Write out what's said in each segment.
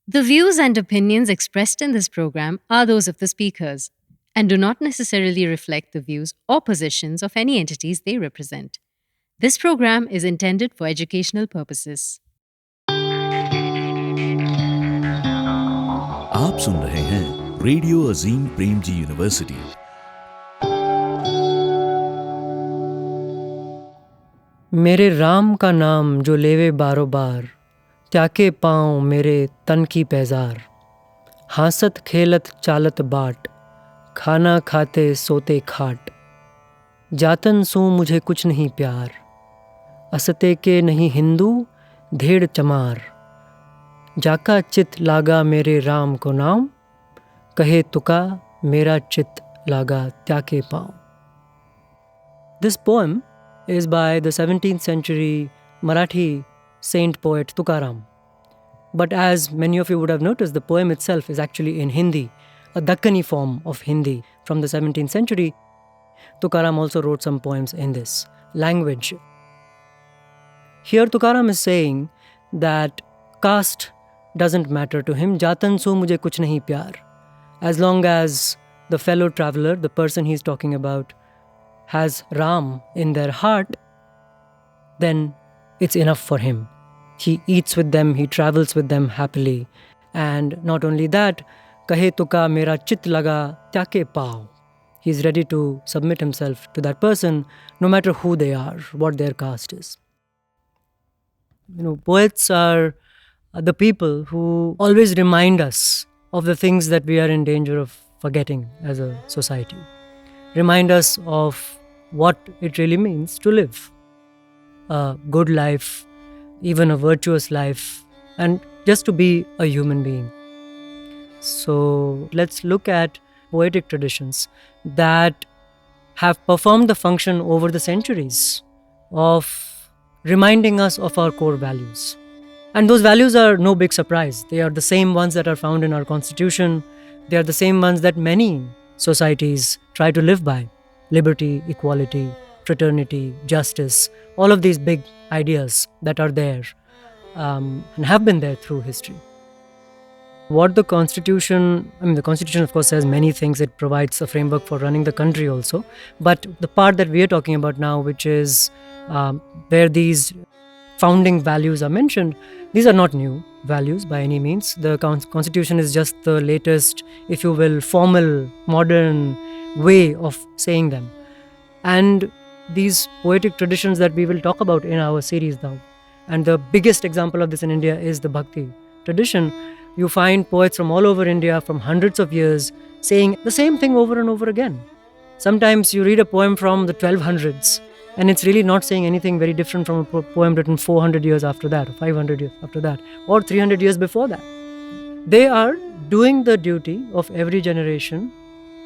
The views and opinions expressed in this program are those of the speakers and do not necessarily reflect the views or positions of any entities they represent. This program is intended for educational purposes. आप सुन रहे हैं radio Azim Premji university. मेरे राम का नाम जो लेवे बारो बार, त्याके पाँव मेरे तन की पैजार। हासत खेलत चालत बाट, खाना खाते सोते खाट। जातन सो मुझे कुछ नहीं प्यार, असते के नहीं हिंदू धेड़ चमार। जाका चित लागा मेरे राम को नाम, कहे तुका मेरा चित लागा त्याके पाँव। This poem is by the 17th century Marathi saint poet Tukaram. But as many of you would have noticed, the poem itself is actually in Hindi, a Dakkani form of Hindi from the 17th century. Tukaram also wrote some poems in this language. Here Tukaram is saying that caste doesn't matter to him. Jatan so mujhe kuch nahi pyar. As long as the fellow traveler, the person he's talking about, has Ram in their heart, then it's enough for him. He eats with them, he travels with them happily. And not only that, kahe tuka mera chit laga tyake pao. He's ready to submit himself to that person, no matter who they are, what their caste is. Poets are the people who always remind us of the things that we are in danger of forgetting as a society. Remind us of what it really means to live a good life, even a virtuous life, and just to be a human being. So let's look at poetic traditions that have performed the function over the centuries of reminding us of our core values. And those values are no big surprise. They are the same ones that are found in our constitution. They are the same ones that many societies try to live by. Liberty, equality, fraternity, justice, all of these big ideas that are there and have been there through history. What the Constitution of course says many things. It provides a framework for running the country also. But the part that we are talking about now, which is where these founding values are mentioned, these are not new values by any means. The Constitution is just the latest, if you will, formal, modern way of saying them. And these poetic traditions that we will talk about in our series now, and the biggest example of this in India is the Bhakti tradition. You find poets from all over India from hundreds of years saying the same thing over and over again. Sometimes you read a poem from the 1200s and it's really not saying anything very different from a poem written 400 years after that, or 500 years after that, or 300 years before that. They are doing the duty of every generation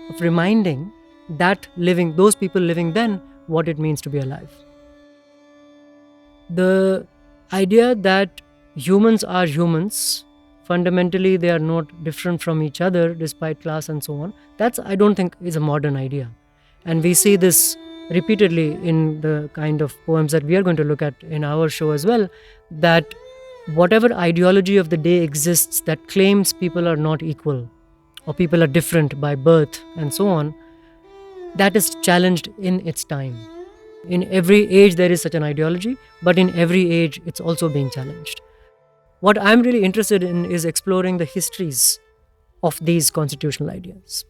of reminding those people living then what it means to be alive. The idea that humans are humans, fundamentally they are not different from each other despite class and so on, that's, I don't think, is a modern idea. And we see this repeatedly in the kind of poems that we are going to look at in our show as well, that whatever ideology of the day exists that claims people are not equal or people are different by birth and so on, that is challenged in its time. In every age there is such an ideology, but in every age it's also being challenged. What I'm really interested in is exploring the histories of these constitutional ideas.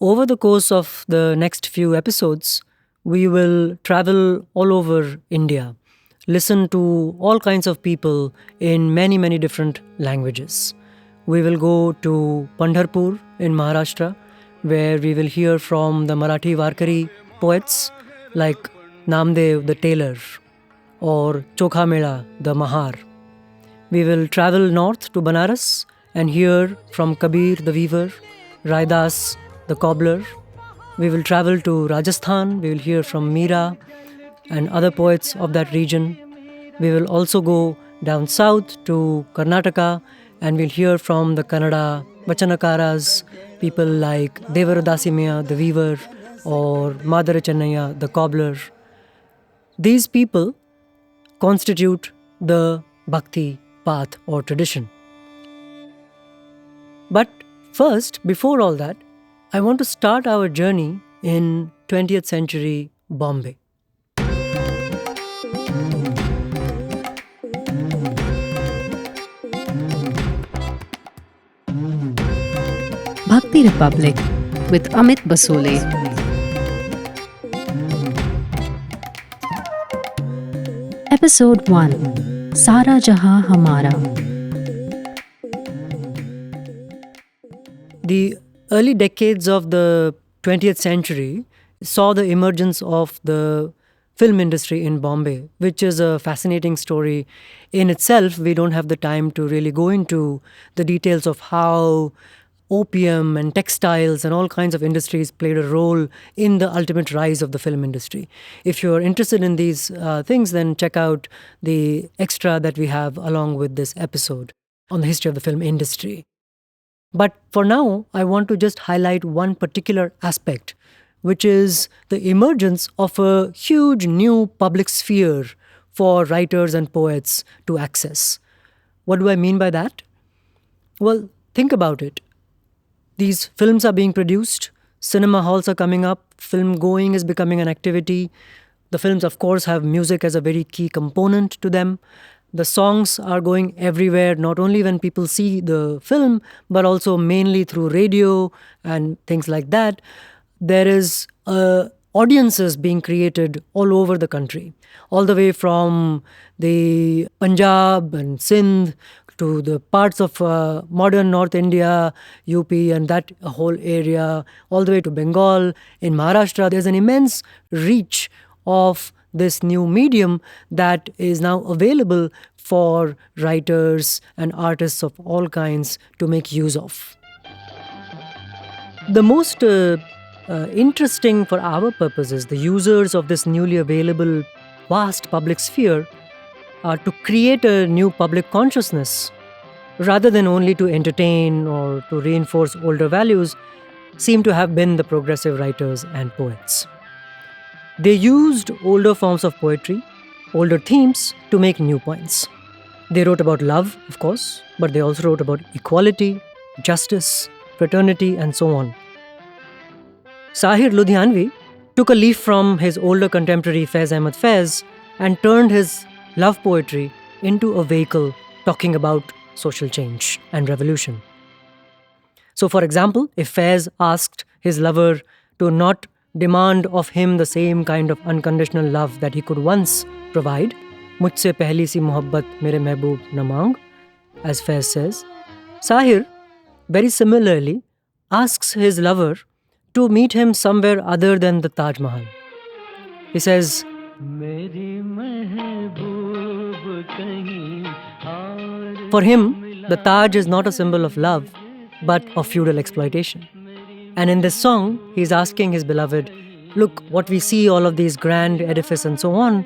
Over the course of the next few episodes, we will travel all over India, listen to all kinds of people in many, many different languages. We will go to Pandharpur in Maharashtra, where we will hear from the Marathi Varkari poets like Namdev the tailor or Chokha Mela the Mahar. We will travel north to Banaras and hear from Kabir the weaver, Raidas the cobbler. We will travel to Rajasthan. We will hear from Meera and other poets of that region. We will also go down south to Karnataka and we'll hear from the Kannada Vachanakaras, people like Devaradasimiya the weaver or Madara Chennaya the cobbler. These people constitute the Bhakti path or tradition. But first, before all that, I want to start our journey in 20th century Bombay. Bhakti Republic with Amit Basole. Episode 1, Saara Jahan Hamara. The early decades of the 20th century saw the emergence of the film industry in Bombay, which is a fascinating story in itself. We don't have the time to really go into the details of how opium and textiles and all kinds of industries played a role in the ultimate rise of the film industry. If you're interested in these things, then check out the extra that we have along with this episode on the history of the film industry. But for now, I want to just highlight one particular aspect, which is the emergence of a huge new public sphere for writers and poets to access. What do I mean by that? Well, think about it. These films are being produced, cinema halls are coming up, film going is becoming an activity. The films, of course, have music as a very key component to them. The songs are going everywhere, not only when people see the film, but also mainly through radio and things like that. There is audiences being created all over the country, all the way from the Punjab and Sindh to the parts of modern North India, UP and that whole area, all the way to Bengal. In Maharashtra, there's an immense reach of this new medium that is now available for writers and artists of all kinds to make use of. The most interesting for our purposes, the users of this newly available vast public sphere are to create a new public consciousness rather than only to entertain or to reinforce older values, seem to have been the progressive writers and poets. They used older forms of poetry, older themes to make new points. They wrote about love, of course, but they also wrote about equality, justice, fraternity, and so on. Sahir Ludhianvi took a leaf from his older contemporary Faiz Ahmad Faiz and turned his love poetry into a vehicle talking about social change and revolution. So, for example, if Faiz asked his lover to not demand of him the same kind of unconditional love that he could once provide, "Mujhse pehli si mohabbat mere mehboob na mang," as Faiz says, Sahir very similarly asks his lover to meet him somewhere other than the Taj Mahal. He says, for him, the Taj is not a symbol of love, but of feudal exploitation. And in this song, he's asking his beloved, look, what we see, all of these grand edifices and so on,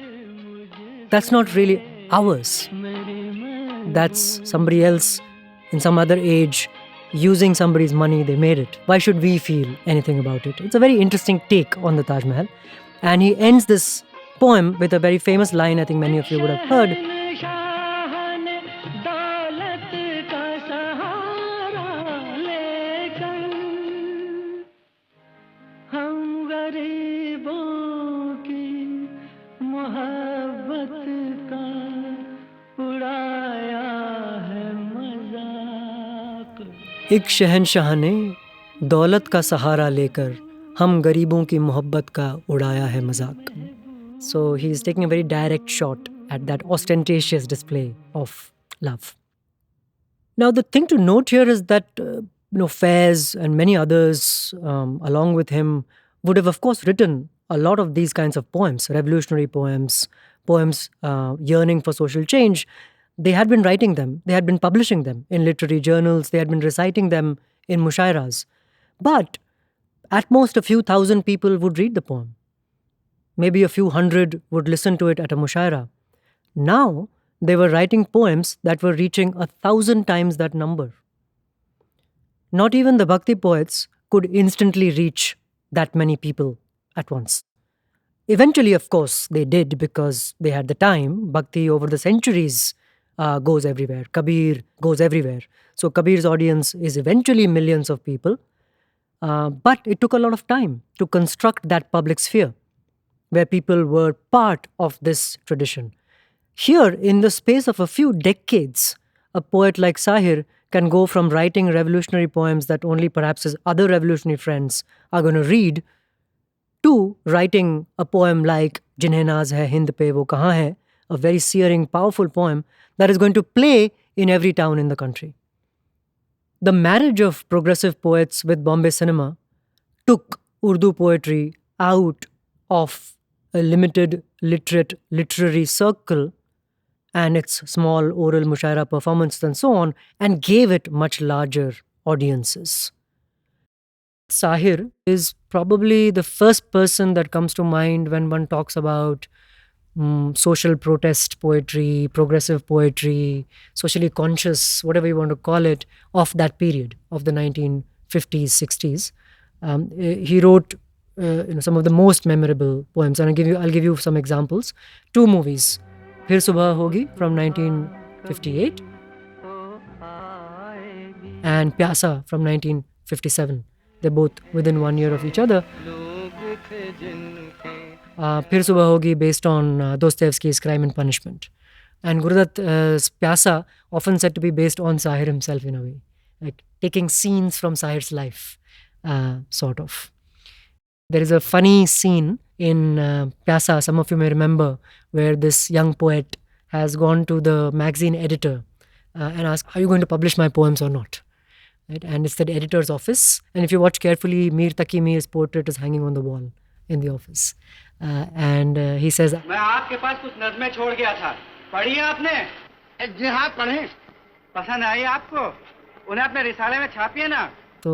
that's not really ours. That's somebody else in some other age using somebody's money, they made it. Why should we feel anything about it? It's a very interesting take on the Taj Mahal. And he ends this poem with a very famous line I think many of you would have heard. एक शहंशाह ने दौलत का सहारा लेकर हम गरीबों की मोहब्बत का उड़ाया है मजाक. So he is taking a very direct shot at that ostentatious display of love. Now the thing to note here is that Faiz and many others along with him would have of course written a lot of these kinds of poems, revolutionary poems, yearning for social change. They had been writing them, they had been publishing them in literary journals, they had been reciting them in mushairas. But at most a few thousand people would read the poem. Maybe a few hundred would listen to it at a mushaira. Now, they were writing poems that were reaching 1,000 times that number. Not even the Bhakti poets could instantly reach that many people at once. Eventually, of course, they did because they had the time. Bhakti over the centuries goes everywhere. Kabir goes everywhere. So Kabir's audience is eventually millions of people. But it took a lot of time to construct that public sphere where people were part of this tradition. Here, in the space of a few decades, a poet like Sahir can go from writing revolutionary poems that only perhaps his other revolutionary friends are going to read to writing a poem like Jinhe Naaz Hai Hind Pe Wo Kahan Hai, a very searing, powerful poem that is going to play in every town in the country. The marriage of progressive poets with Bombay cinema took Urdu poetry out of a limited literate literary circle and its small oral mushaira performance and so on, and gave it much larger audiences. Sahir is probably the first person that comes to mind when one talks about social protest poetry, progressive poetry, socially conscious, whatever you want to call it, of that period, of the 1950s, 60s. He wrote some of the most memorable poems, and I'll give you some examples. Two movies, Phir Subah Hogi from 1958 and Pyasa from 1957. They're both within 1 year of each other. Phir Subah Hogi based on Dostoevsky's Crime and Punishment. And Gurudat's Pyasa often said to be based on Sahir himself in a way, like taking scenes from Sahir's life, sort of. There is a funny scene in Pyasa, some of you may remember, where this young poet has gone to the magazine editor and asked, "Are you going to publish my poems or not?" Right? And it's the editor's office. And if you watch carefully, Mir Taqi Mir's portrait is hanging on the wall in the office. And he says, मैं आपके पास कुछ नज़में छोड़ गया था, पढ़ी है आपने? जी हाँ पढ़ी। पसंद आई आपको? उन्हें अपने रिसाले में छापिए ना। So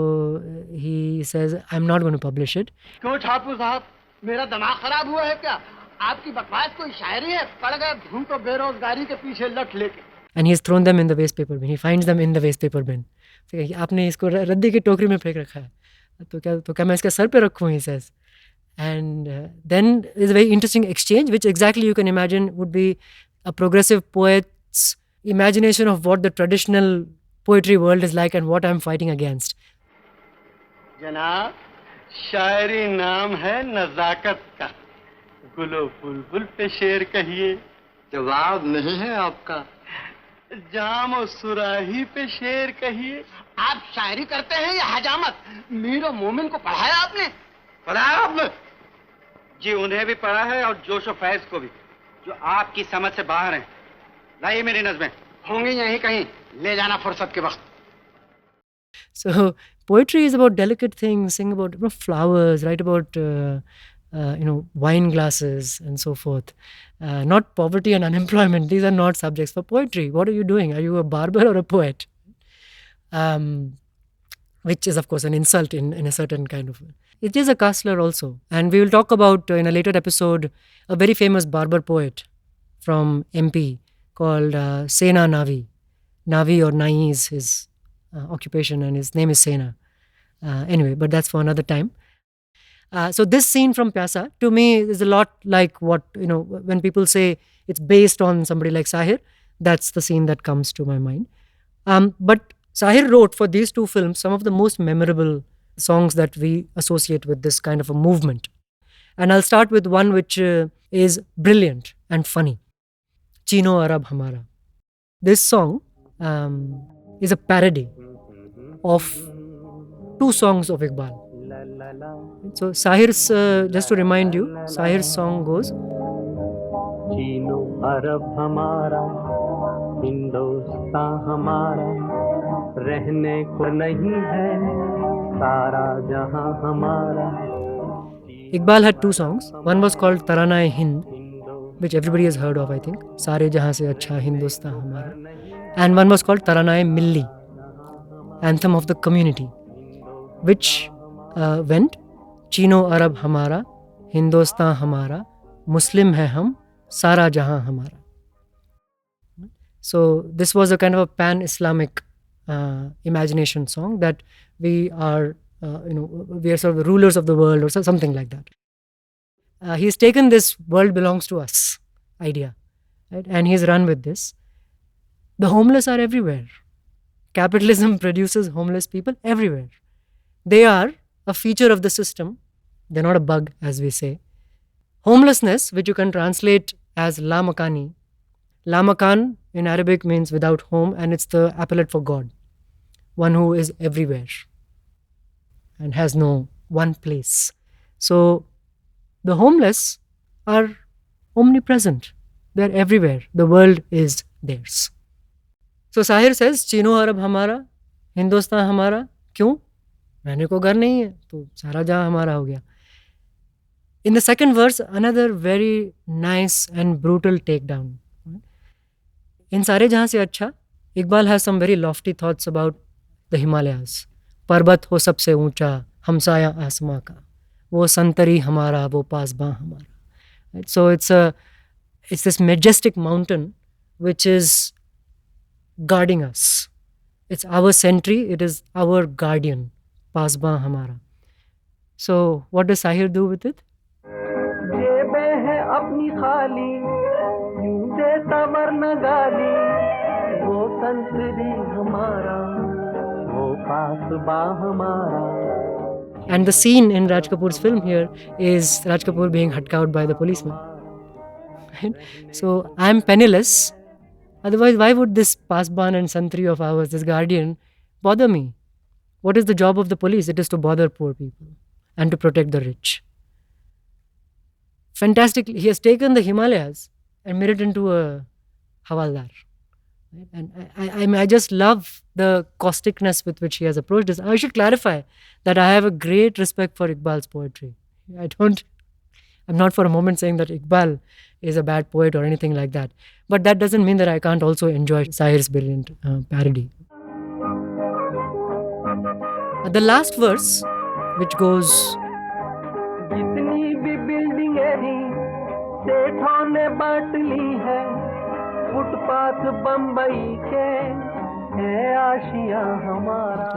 he says, "I'm not going to publish it." क्यों छापू साहब? मेरा दिमाग खराब हुआ है क्या? आपकी बकवास कोई शायरी है? पढ़ गए घूम तो बेरोजगारी के पीछे लट लेके। And he has thrown them in the waste paper bin. He finds them in the waste paper bin. So, आपने इसको रद्दी की टोकरी में फेंक रखा है, तो क्या मैं इसके सर पे रखूँ? He says. And then there's a very interesting exchange, which exactly you can imagine would be a progressive poet's imagination of what the traditional poetry world is like and what I'm fighting against. जनाब, शायरी नाम है नज़ाकत का, गुलो बुलबुल पे शेर कहिए, जवाब नहीं है आपका, जाम और सुराही पे शेर कहिए। आप शायरी करते हैं या हजामत? मीर और मोमिन को पढ़ाया आपने? पढ़ाया आपने? जी उन्हें भी पढ़ा है और जोश और फैज को भी, जो आपकी समझ से बाहर हैं। लाइए मेरी नज़में, होंगी यहीं कहीं, ले जाना फुर्सत के वक्त। So poetry is about delicate things, sing about flowers, write about wine glasses and so forth. Not poverty and unemployment. These are not subjects for poetry. What are you doing? Are you a barber or a poet? Which is of course an insult in a certain kind of way. It is a castler also. And we will talk about in a later episode a very famous barber poet from MP called Sena Navi. Navi or Nai is his occupation and his name is Sena. Anyway, but that's for another time. So this scene from Pyasa to me is a lot like what, when people say it's based on somebody like Sahir, that's the scene that comes to my mind. But Sahir wrote for these two films some of the most memorable songs that we associate with this kind of a movement. And I'll start with one which is brilliant and funny. Chino Arab Hamara. This song is a parody of two songs of Iqbal. So Sahir's, just to remind you, Sahir's song goes, चीनो अरब हमारा, हिंदुस्तान हमारा, रहने को नहीं है सारा जहां हमारा. Iqbal had two songs. One was called Tarana-e-Hind, which everybody has heard of, I think. Saare jahan se acha Hindustan hamara. And one was called Tarana-e-Milli, anthem of the community, which went Chino Arab hamara, Hindustan hamara, Muslim hai hum, Saara jahan hamara. So this was a kind of a pan-Islamic imagination song that we are, we are sort of the rulers of the world or something like that. He's taken this world belongs to us idea, right? And he's run with this. The homeless are everywhere. Capitalism produces homeless people everywhere. They are a feature of the system. They're not a bug, as we say. Homelessness, which you can translate as la makani. La makan in Arabic means without home, and it's the appellate for God, one who is everywhere and has no one place. So the homeless are omnipresent. They're everywhere. The world is theirs. So Sahir says, Chino Arab Hamara, Hindustan Hamara. Kyun? रहने को घर नहीं है तो सारा जहां हमारा हो गया. In the second verse, another very nice and brutal takedown. In सारे जहां से अच्छा, Iqbal has some very lofty thoughts about the Himalayas. पर्वत हो सबसे ऊंचा, हमसाया आसमां का, वो संतरी हमारा, वो पासबां हमारा. Right? So it's this majestic mountain which is guarding us. It's our sentry, it is our guardian. Pasba Hamara. So, what does Sahir do with it? And the scene in Raj Kapoor's film here is Raj Kapoor being hacked out by the policeman. Right? So, I'm penniless. Otherwise, why would this Pasban and Santri of ours, this guardian, bother me? What is the job of the police? It is to bother poor people and to protect the rich. Fantastically, he has taken the Himalayas and made it into a Havaldar. And I just love the causticness with which he has approached this. I should clarify that I have a great respect for Iqbal's poetry. I'm not for a moment saying that Iqbal is a bad poet or anything like that. But that doesn't mean that I can't also enjoy Sahir's brilliant parody. The last verse, which goes,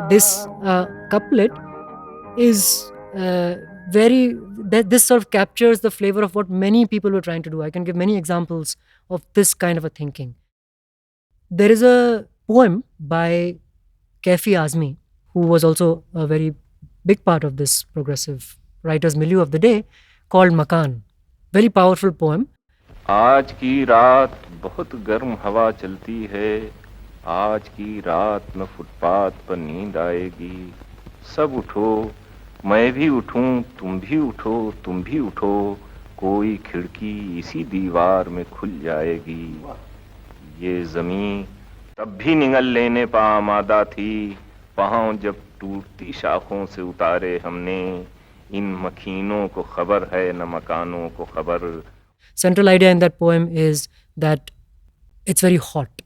this couplet is this sort of captures the flavor of what many people were trying to do. I can give many examples of this kind of a thinking. There is a poem by Kaifi Azmi, who was also a very big part of this progressive writers milieu of the day, called Makan. Very powerful poem. आज की रात बहुत गर्म हवा चलती है, आज की रात में फुटपाथ पर नींद आएगी, सब उठो, मैं भी उठूं, तुम भी उठो, तुम भी उठो, कोई खिड़की इसी दीवार में खुल जाएगी, ये ज़मीं तब भी निगल लेने पा आमादा थी, पाँव जब टूटती शाखों से उतारे हमने, इन मखीनों को खबर है न मकानों को खबर. Central idea in that poem is that it's very hot.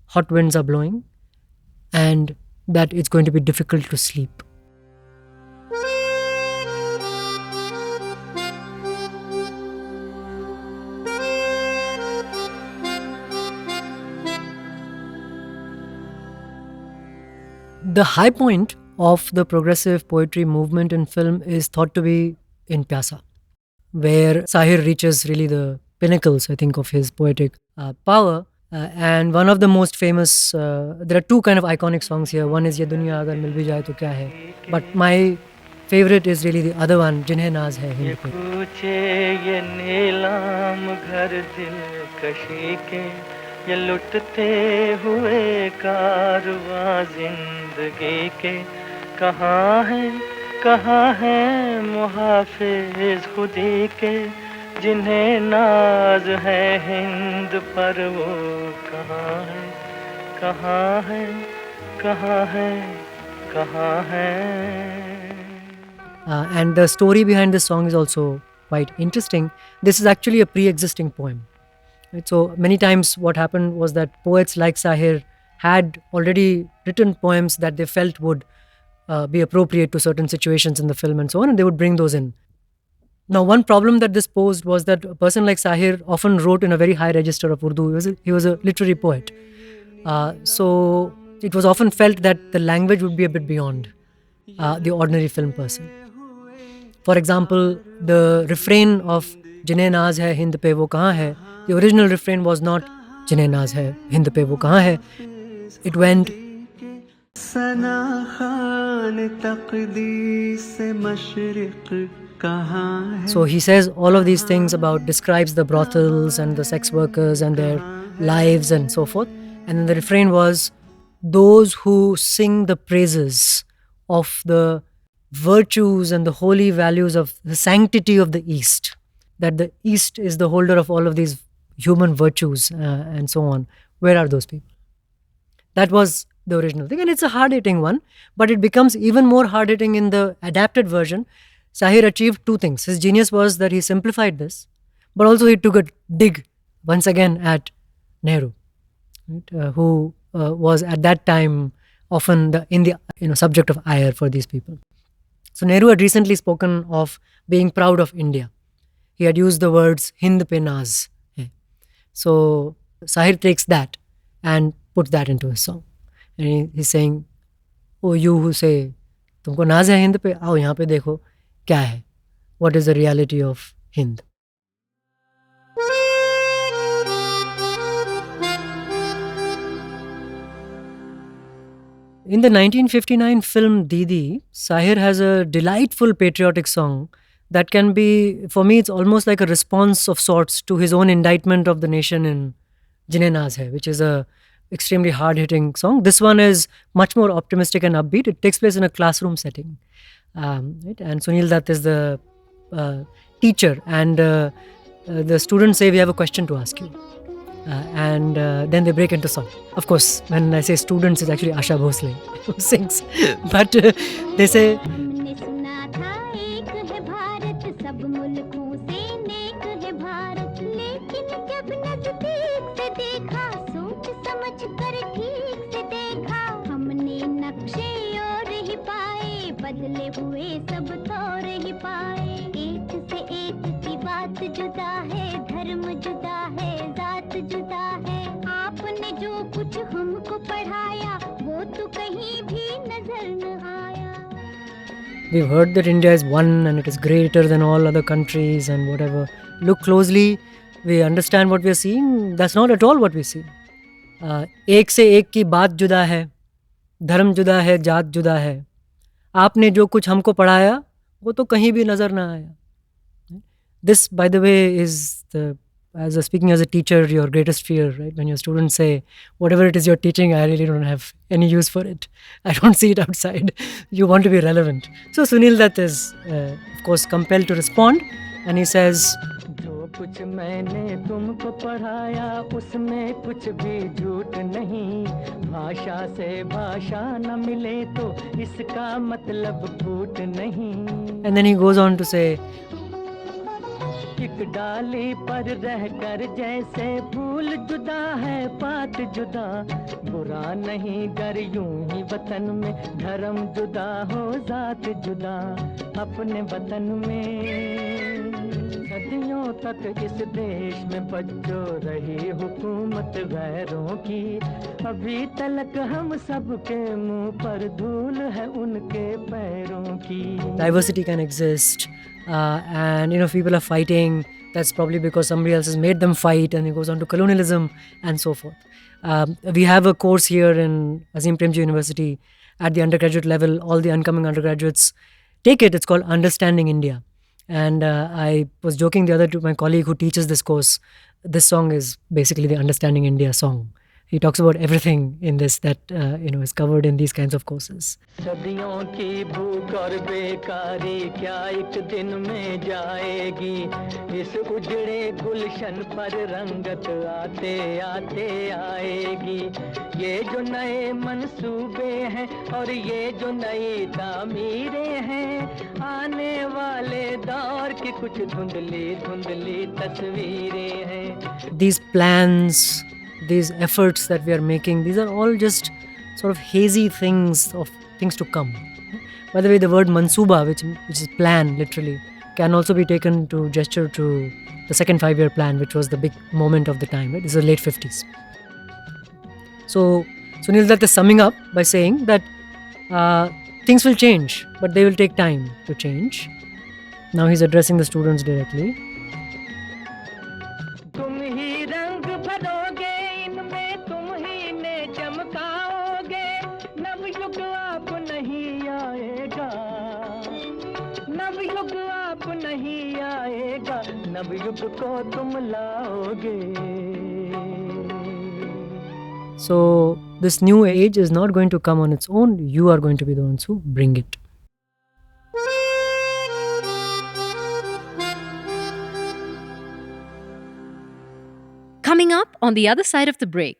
Hot winds are blowing and that it's going to be difficult to sleep. The high point of the progressive poetry movement in film is thought to be in Pyasa, where Sahir reaches really the pinnacles, I think, of his poetic power. And one of the most famous, there are two kind of iconic songs here. One is Ye Duniya Agar Mil Bhi Jaye To Kya Hai. But my favorite is really the other one, Jinhe Naaz Hai Hind Pe. ये लुटते हुए कारवां जिंदगी के, कहाँ है मुहाफिज खुदी के, जिन्हें नाज है हिंद पर वो कहाँ है. And the story behind this song is also quite interesting. This is actually a pre-existing poem. Right? So many times what happened was that poets like Sahir had already written poems that they felt would be appropriate to certain situations in the film and so on, and they would bring those in. Now, one problem that this posed was that a person like Sahir often wrote in a very high register of Urdu. He was a literary poet. So it was often felt that the language would be a bit beyond the ordinary film person. For example, the refrain of Jinhe Naaz Hai Hind Pe Wo Kahan Hai, the original refrain was not जिन्हें नाज है हिंद पे वो कहाँ है. It went. Sana Khan तकदीर से मशरिक कहाँ है. So he says all of these things about, describes the brothels and the sex workers and their lives and so forth. And then the refrain was, those who sing the praises of the virtues and the holy values of the sanctity of the East, that the East is the holder of all of these human virtues and so on. Where are those people? That was the original thing, and it's a hard-hitting one, but it becomes even more hard-hitting in the adapted version. Sahir achieved two things. His genius was that he simplified this, but also he took a dig once again at Nehru, right, who was at that time often in the subject of ire for these people. So Nehru had recently spoken of being proud of India. He had used the words Hind pe naaz hai. So Sahir takes that and puts that into his song. And he's saying, oh, you who say, तुमको नाज है हिंद पे, आओ यहाँ पे देखो क्या है. What is the reality of Hind? In the 1959 film Didi, Sahir has a delightful patriotic song that can be, for me, it's almost like a response of sorts to his own indictment of the nation in Jinhe Naaz Hai, which is a extremely hard-hitting song. This one is much more optimistic and upbeat. It takes place in a classroom setting. Right? And Sunil Dutt is the teacher, and the students say, we have a question to ask you. And then they break into song. Of course, when I say students, it's actually Asha Bhosle who sings. But they say, we've heard that India is one and it is greater than all other countries and whatever. Look closely, we understand what we are seeing. That's not at all what we see. एक से एक की बात जुदा है, धर्म जुदा है, जात जुदा है. आपने जो कुछ हमको पढ़ाया वो तो कहीं भी नजर ना आया. This, by the way, is speaking as a teacher, your greatest fear, right? When your students say, whatever it is you're teaching, I really don't have any use for it. I don't see it outside. You want to be relevant. So Sunil Dutt is, of course, compelled to respond, and he says, कुछ मैंने तुमको पढ़ाया उसमें कुछ भी झूठ नहीं भाषा से भाषा न मिले तो इसका मतलब फूट नहीं. And then he goes on to say, एक डाली पर रहकर जैसे फूल जुदा है पात जुदा बुरा नहीं गर यूं ही वतन में धर्म जुदा हो जात जुदा अपने वतन में सदियों तक इस देश में बच्चों रही हुकूमत गैरों की अभी तलक हम सबके मुंह पर धूल है उनके पैरों की. Diversity can exist, and people are fighting. That's probably because somebody else has made them fight, and it goes on to colonialism and so forth. We have a course here in Azim Premji University at the undergraduate level. All the incoming undergraduates take it. It's called Understanding India. And I was joking the other day to my colleague who teaches this course. This song is basically the Understanding India song. He talks about everything in this that is covered in these kinds of courses. सदियों की भूख और बेकारी क्या एक दिन में जाएगी इस उजड़े गुलशन पर रंगत आते आते आएगी ये जो नए मंसूबे हैं और ये जो नई तामीरें हैं आने वाले दौर की कुछ धुंधली धुंधली तस्वीरें हैं. These plans, these efforts that we are making, these are all just sort of hazy things of things to come. By the way, the word mansuba, which is plan literally, can also be taken to gesture to the second 5-year plan, which was the big moment of the time. Right? This is the late 50s. So Sunil Dutt is summing up by saying that things will change, but they will take time to change. Now he's addressing the students directly. तुम ही रंग भरोगे नवयुग को तुम लाओगे. So this new age is not going to come on its own. You are going to be the ones who bring it. Coming up on the other side of the break.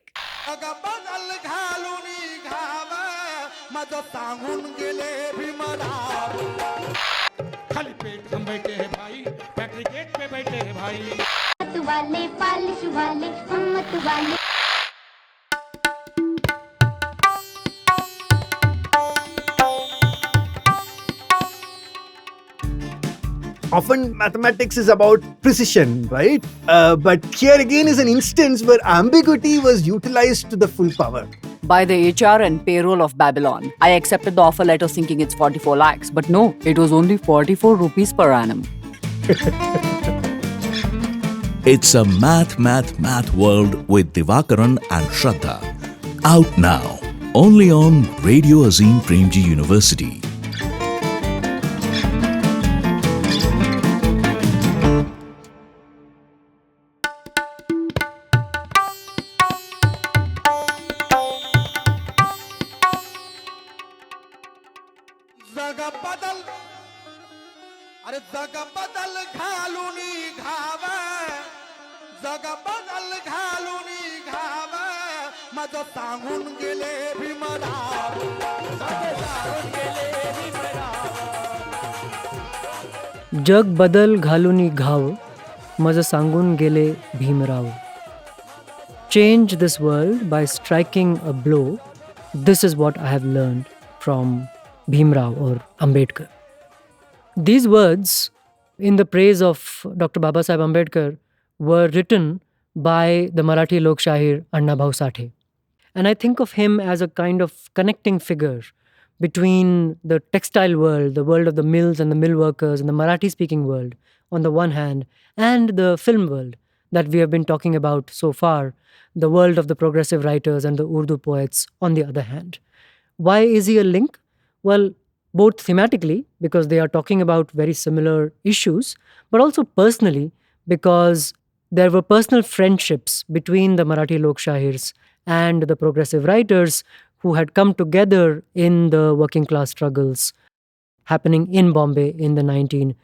Often mathematics is about precision, right? But here again is an instance where ambiguity was utilized to the full power. By the HR and payroll of Babylon, I accepted the offer letter thinking it's 44 lakhs. But no, it was only 44 rupees per annum. It's a math world with Divakaran and Shraddha. Out now, only on Radio Azim Premji University. जग बदल घालूनी घाव मज सांगून गेले Bhimrao. Change this world by striking a blow. This is what I have learned from Bhimrao or Ambedkar. These words in the praise of Dr. Babasaheb Ambedkar were written by the Marathi Lokshahir Annabhau Sathe. And I think of him as a kind of connecting figure between the textile world, the world of the mills and the mill workers and the Marathi-speaking world on the one hand, and the film world that we have been talking about so far, the world of the progressive writers and the Urdu poets on the other hand. Why is he a link? Well, both thematically, because they are talking about very similar issues, but also personally, because there were personal friendships between the Marathi Lokshahirs and the progressive writers who had come together in the working class struggles happening in Bombay in the 1930s,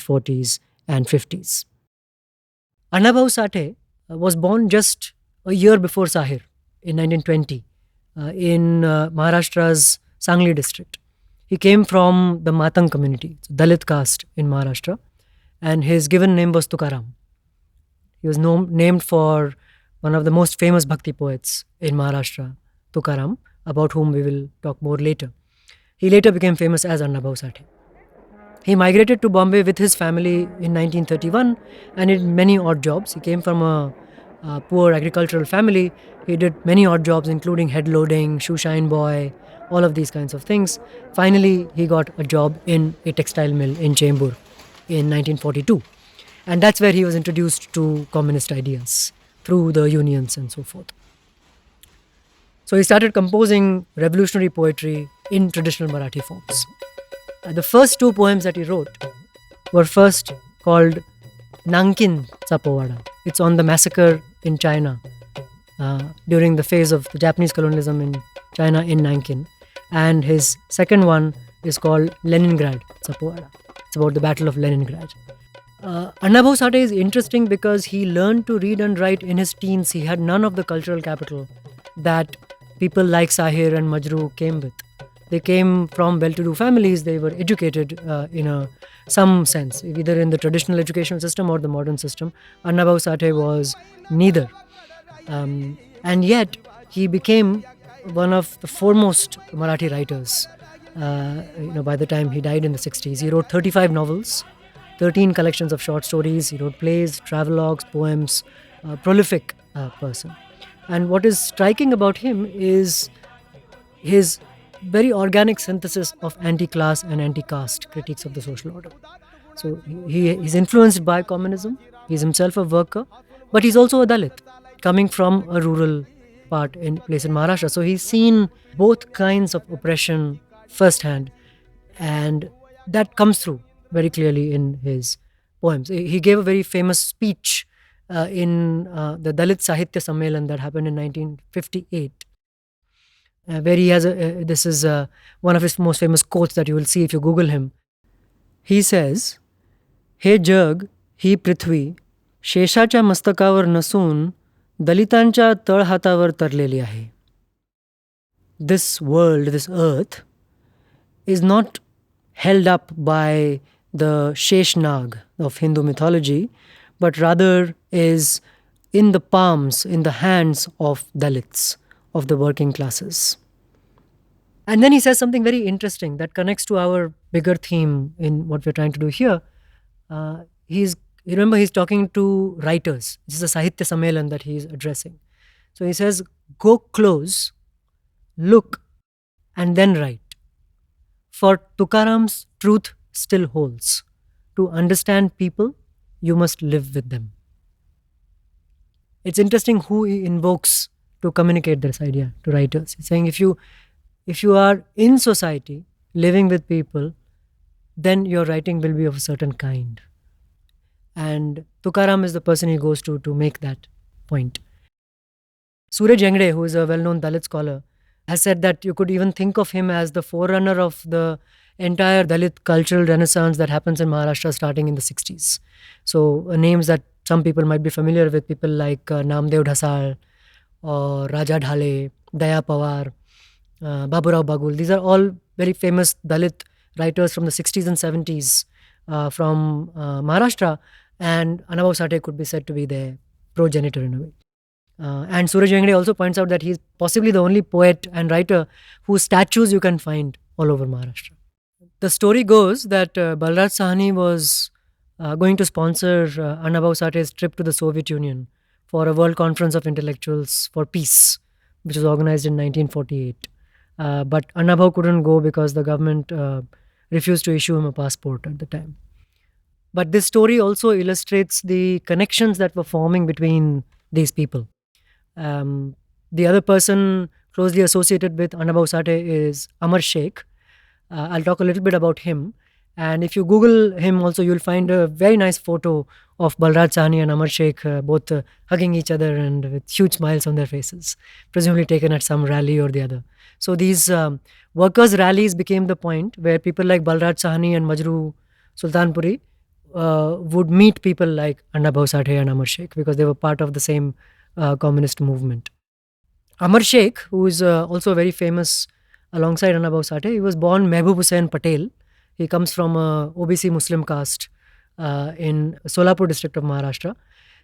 40s, and 50s. Annabhau Sathe was born just a year before Sahir in 1920 in Maharashtra's Sangli district. He came from the Matang community, Dalit caste in Maharashtra, and his given name was Tukaram. He was named for one of the most famous Bhakti poets in Maharashtra, Tukaram, about whom we will talk more later. He later became famous as Annabhau Sathe. He migrated to Bombay with his family in 1931 and did many odd jobs. He came from a poor agricultural family. He did many odd jobs, including head loading, shoe shine boy, all of these kinds of things. Finally, he got a job in a textile mill in Chembur in 1942. And that's where he was introduced to communist ideas through the unions and so forth. So he started composing revolutionary poetry in traditional Marathi forms. The first two poems that he wrote were first called Nankin Sapovada. It's on the massacre in China during the phase of the Japanese colonialism in China in Nankin. And his second one is called Leningrad Sapovada. It's about the Battle of Leningrad. Annabhau Sathe is interesting because he learned to read and write in his teens. He had none of the cultural capital that people like Sahir and Majrooh came with. They came from well-to-do families. They were educated in some sense, either in the traditional educational system or the modern system. Annabhau Sathe was neither. And yet, he became one of the foremost Marathi writers. By the time he died in the 60s, he wrote 35 novels, 13 collections of short stories. He wrote plays, travelogues, poems, prolific person. And what is striking about him is his very organic synthesis of anti-class and anti-caste critiques of the social order. So he's influenced by communism. He's himself a worker, but he's also a Dalit, coming from a rural place in Maharashtra. So he's seen both kinds of oppression firsthand, and that comes through very clearly in his poems. He gave a very famous speech in the Dalit Sahitya Sammelan that happened in 1958, where he has this is one of his most famous quotes that you will see if you Google him. He says, "He jug, ही पृथ्वी शेषाच्या मस्तकावर नसून दलितांच्या तळहातावर तरलेली आहे." This world, this earth, is not held up by the Sheshnag of Hindu mythology, but rather is in the palms, in the hands of Dalits, of the working classes. And then he says something very interesting that connects to our bigger theme in what we're trying to do here. He's talking to writers. This is a Sahitya Sammelan that he's addressing. So he says, go close, look, and then write. For Tukaram's truth still holds. To understand people, you must live with them. It's interesting who he invokes to communicate this idea to writers. He's saying if you are in society, living with people, then your writing will be of a certain kind. And Tukaram is the person he goes to make that point. Suraj Engde, who is a well-known Dalit scholar, has said that you could even think of him as the forerunner of the entire Dalit cultural renaissance that happens in Maharashtra starting in the 60s. So names that some people might be familiar with, people like Namdev Dhasal or Raja Dhale, Daya Pawar, Baburao Bagul. These are all very famous Dalit writers from the 60s and 70s from Maharashtra, and Anubhav Sathe could be said to be their progenitor in a way. And Suraj Engde also points out that he's possibly the only poet and writer whose statues you can find all over Maharashtra. The story goes that Balraj Sahni was going to sponsor Anubhav Sathe's trip to the Soviet Union for a World Conference of Intellectuals for Peace, which was organized in 1948. But Anubhav couldn't go because the government refused to issue him a passport at the time. But this story also illustrates the connections that were forming between these people. The other person closely associated with Anubhav Sathe is Amar Sheikh. I'll talk a little bit about him. And if you Google him also, you'll find a very nice photo of Balraj Sahni and Amar Sheikh both hugging each other and with huge smiles on their faces, presumably taken at some rally or the other. So these workers' rallies became the point where people like Balraj Sahni and Majrooh Sultanpuri would meet people like Anubhav Sathe and Amar Sheikh because they were part of the same communist movement. Amar Sheikh, who is also very famous alongside Anubhav Sathe, he was born Mehboob Hussain Patel. He comes from a OBC Muslim caste in Solapur district of Maharashtra.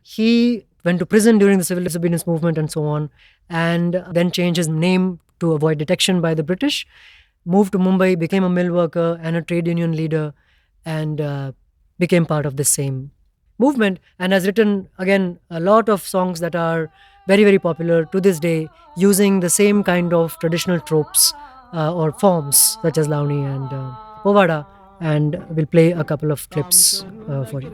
He went to prison during the civil disobedience movement and so on, and then changed his name to avoid detection by the British, moved to Mumbai, became a mill worker and a trade union leader, and became part of the same movement, and has written, again, a lot of songs that are very, very popular to this day, using the same kind of traditional tropes or forms, such as Launi and Povada, and we'll play a couple of clips for you.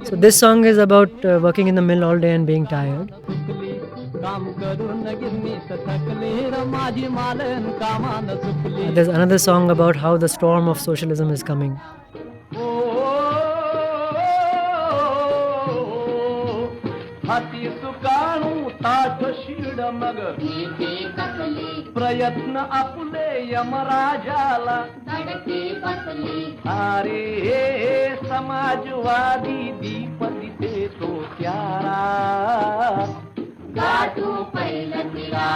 So this song is about working in the mill all day and being tired. There's another song about how the storm of socialism is coming. प्रयत्न आपुले यमराजाला अरे समाजवादी दीप दिते तो प्यारा गाठो पहिलं तिरा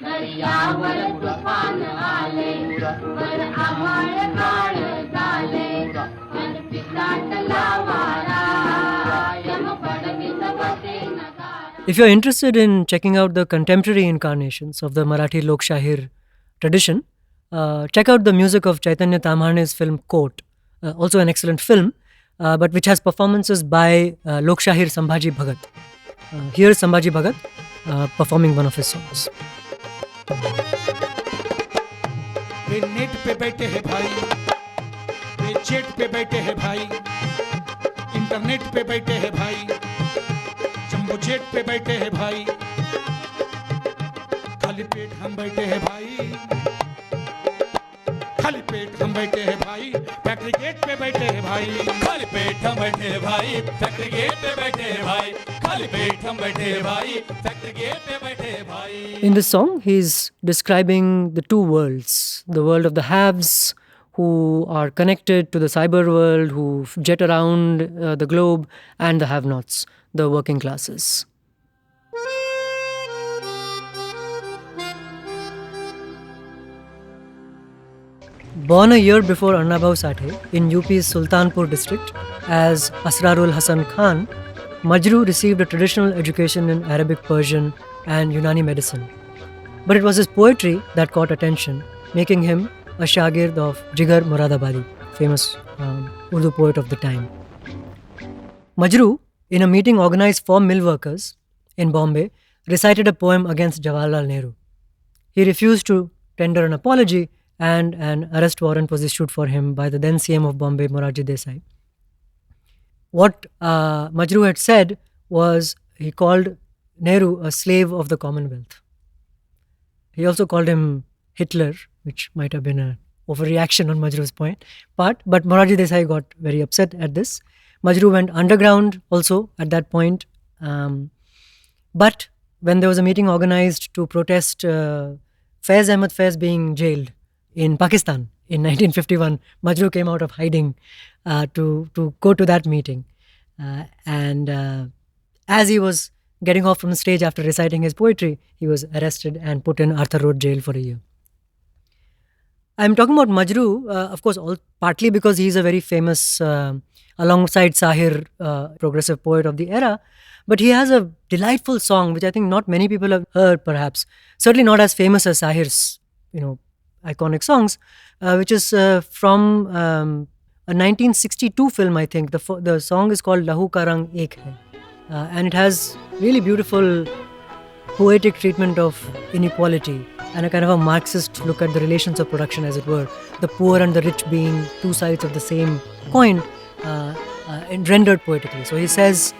दर्यावर तुफान आले वर आभाळ काळ झाले पण पिसाटला वारा यम पडवीत बसे नगारा. If you're interested in checking out the contemporary incarnations of the Marathi Lok Shahir tradition, check out the music of Chaitanya Tamhane's film Court, also an excellent film, but which has performances by Lok Shahir Sambhaji Bhagat. Here's Sambhaji Bhagat performing one of his songs. Way net पे बैठे हैं भाई, वे chat पे बैठे हैं भाई, internet पे बैठे हैं भाई, जंबो जेट पे बैठे हैं भाई, खाली पेट हम बैठे हैं भाई, खाली पेट हम बैठे हैं भाई फैक्ट्री गेट पे बैठे हैं भाई खाली पेट हम बैठे हैं भाई फैक्ट्री गेट पे बैठे हैं भाई खाली पेट हम बैठे हैं भाई फैक्ट्री गेट पे बैठे हैं भाई. In this song, he's describing the two worlds, the world of the haves who are connected to the cyber world, who jet around the globe, and the have-nots, the working classes. Born a year before Annabhau Sathe in UP's Sultanpur district as Asrarul Hasan Khan, Majrooh received a traditional education in Arabic, Persian, and Unani medicine. But it was his poetry that caught attention, making him a shagird of Jigar Moradabadi, famous Urdu poet of the time. Majrooh, in a meeting organized for mill workers in Bombay, recited a poem against Jawaharlal Nehru. He refused to tender an apology, and an arrest warrant was issued for him by the then CM of Bombay, Morarji Desai. What Majrooh had said was he called Nehru a slave of the Commonwealth. He also called him Hitler, which might have been an overreaction on Majrooh's point. But Morarji Desai got very upset at this. Majrooh went underground also at that point. But when there was a meeting organized to protest Faiz Ahmed Faiz being jailed in Pakistan in 1951, Majrooh came out of hiding to go to that meeting. As he was getting off from the stage after reciting his poetry, he was arrested and put in Arthur Road jail for a year. I'm talking about Majrooh, of course, partly because he's a very famous, alongside Sahir, progressive poet of the era. But he has a delightful song, which I think not many people have heard, perhaps. Certainly not as famous as Sahir's, iconic songs, which is from a 1962 film, I think. The song is called Lahu Ka Rang Ek Hai. And it has really beautiful poetic treatment of inequality and a kind of a Marxist look at the relations of production, as it were. The poor and the rich being two sides of the same coin, rendered poetically. So he says,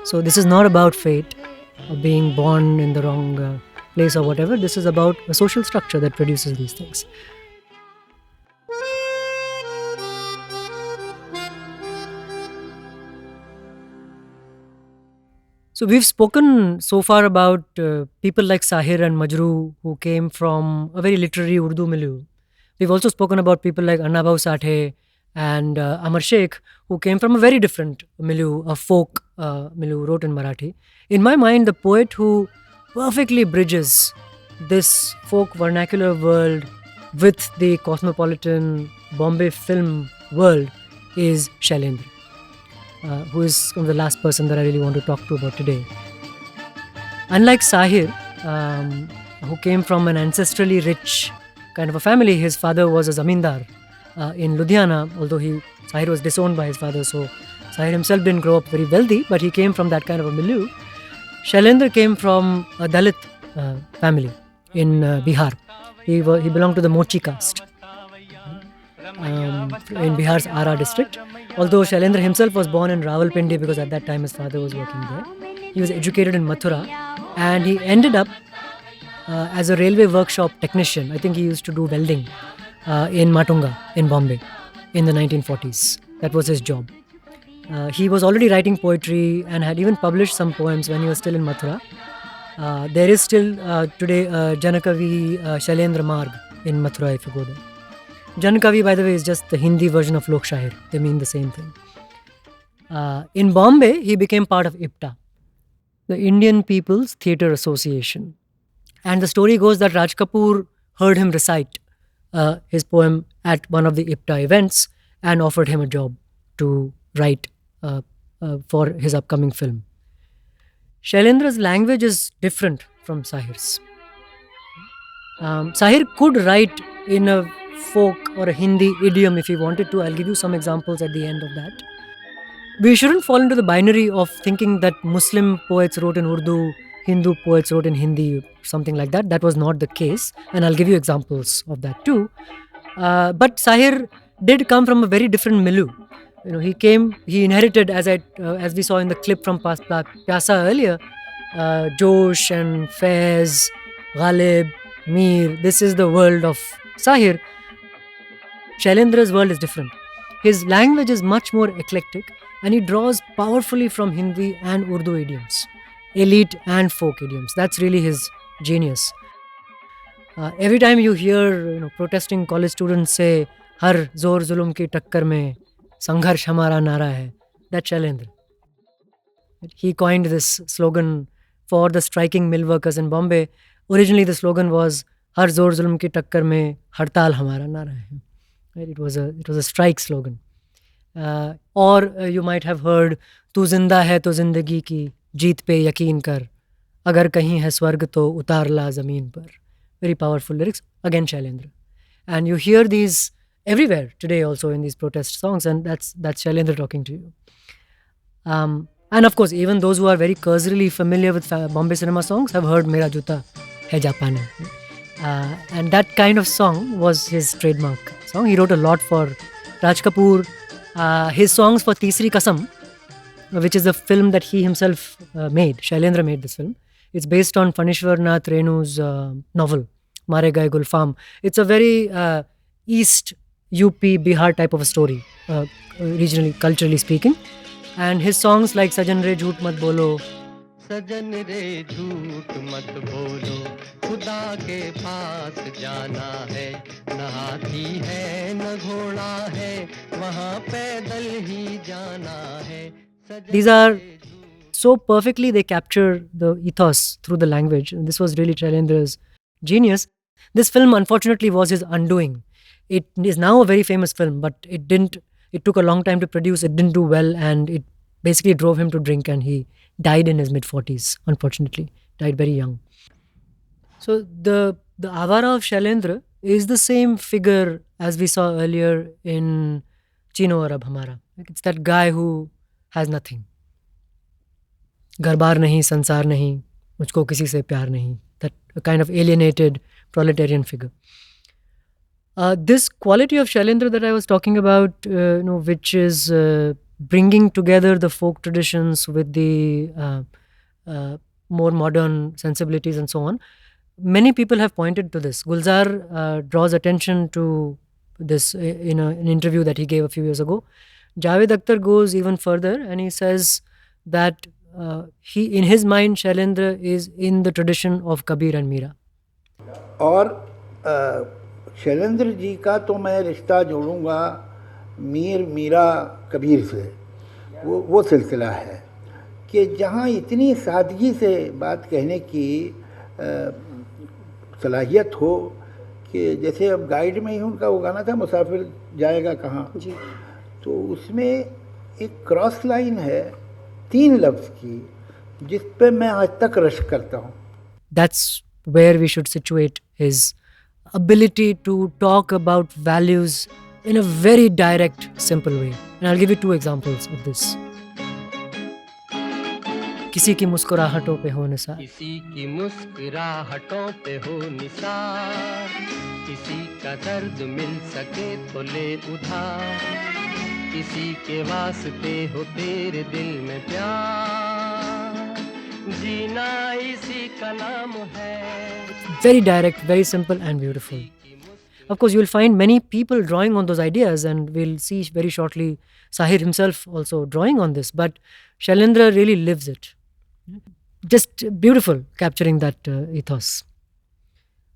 so this is not about fate or being born in the wrong place or whatever. This is about a social structure that produces these things. So we've spoken so far about people like Sahir and Majrooh who came from a very literary Urdu milieu. We've also spoken about people like Annabhau Sathe and Amar Sheikh, who came from a very different milieu, a folk milieu, wrote in Marathi. In my mind, the poet who perfectly bridges this folk vernacular world with the cosmopolitan Bombay film world is Shailendra, who is the last person that I really want to talk to about today. Unlike Sahir, who came from an ancestrally rich kind of a family, his father was a zamindar in Ludhiana, although Sahir was disowned by his father, so Sahir himself didn't grow up very wealthy, but he came from that kind of a milieu. Shailendra came from a Dalit family in Bihar. He belonged to the Mochi caste in Bihar's Saara district. Although Shailendra himself was born in Rawalpindi because at that time his father was working there. He was educated in Mathura and he ended up as a railway workshop technician. I think he used to do welding in Matunga in Bombay in the 1940s. That was his job. He was already writing poetry and had even published some poems when he was still in Mathura. There is still today Janakavi Shailendra Marg in Mathura if you go there. Janakavi, by the way, is just the Hindi version of Lok Shahir. They mean the same thing. In Bombay, he became part of IPTA, the Indian People's Theatre Association. And the story goes that Raj Kapoor heard him recite his poem at one of the IPTA events and offered him a job to write for his upcoming film. Shailendra's language is different from Sahir's. Sahir could write in a folk or a Hindi idiom if he wanted to. I'll give you some examples at the end of that. We shouldn't fall into the binary of thinking that Muslim poets wrote in Urdu, Hindu poets wrote in Hindi, something like that. That was not the case, and I'll give you examples of that too. But Sahir did come from a very different milieu. He inherited, as we saw in the clip from Pyasa earlier, Josh and Faiz, Ghalib, Mir. This is the world of Sahir. Shailendra's world is different. His language is much more eclectic, and he draws powerfully from Hindi and Urdu idioms, elite and folk idioms. That's really his genius. Every time you hear protesting college students say, "Har zor zulum ki takkar mein sangharsh hamara nara hai," that's Shailendra. He coined this slogan for the striking mill workers in Bombay. Originally, the slogan was "Har zor zulum ki takkar mein hartal hamara nara hai." Right? It was a strike slogan. Or you might have heard "Tu zinda hai to zindagi ki jeet pe yakeen kar, agar kahin hai swarg to utar la zameen par." Very powerful lyrics, again Shailendra. And you hear these everywhere today also in these protest songs, and that's Shailendra talking to you. And of course, even those who are very cursorily familiar with Bombay cinema songs have heard Mera Juta Hai Japane. And that kind of song was his trademark song. He wrote a lot for Raj Kapoor. His songs for Teesri Kasam, which is a film that he himself made. Shailendra made this film. It's based on Phanishwar Nath Renu's novel, Mare Gaye Gulfam. It's a very East UP, Bihar type of a story, regionally, culturally speaking. And his songs like Sajan Re Jhoot Mat Bolo, सजन रे झूठ मत बोलो खुदा के पास जाना है न हाथी है न घोड़ा है वहाँ पैदल ही जाना है. These are so perfectly, they capture the ethos through the language. And this was really Shailendra's genius. This film, unfortunately, was his undoing. It is now a very famous film, but it took a long time to produce. It didn't do well, and it basically drove him to drink, and he died in his mid-40s, unfortunately. Died very young. So the Avara of Shailendra is the same figure as we saw earlier in Chino aur Ab Hamara. It's that guy who has nothing. Garbar nahi, sansar nahi, mujhko kisi se pyar nahi. That a kind of alienated proletarian figure. This quality of Shailendra that I was talking about, which is bringing together the folk traditions with the more modern sensibilities and so on. Many people have pointed to this. Gulzar draws attention to this in an interview that he gave a few years ago. Javed Akhtar goes even further and he says that in his mind, Shailendra is in the tradition of Kabir and Meera. और शैलेंद्र जी का तो मैं रिश्ता जोड़ूंगा मीरा कबीर से. वो सिलसिला है कि जहाँ इतनी सादगी से बात कहने की सलाहियत हो कि जैसे अब गाइड में ही उनका वो गाना था मुसाफिर जाएगा कहाँ, तो उसमें एक क्रॉस लाइन है 3 लफ्ज़ की जिस पे मैं आज तक रश्क करता हूँ. That's where we should situate his ability to talk about values in a very direct, simple way. And I'll give you 2 examples of this. किसी की मुस्कुराहटों पे हो निसार, किसी की मुस्कुराहटों पे हो निसार, किसी का दर्द मिल सके तो ले उधार, किसी के वास्ते हो तेरे दिल में प्यार, जीना इसी का नाम है. Very direct, very simple and beautiful. Of course, you will find many people drawing on those ideas, and we'll see very shortly Sahir himself also drawing on this, but Shailendra really lives it. Just beautiful, capturing that ethos.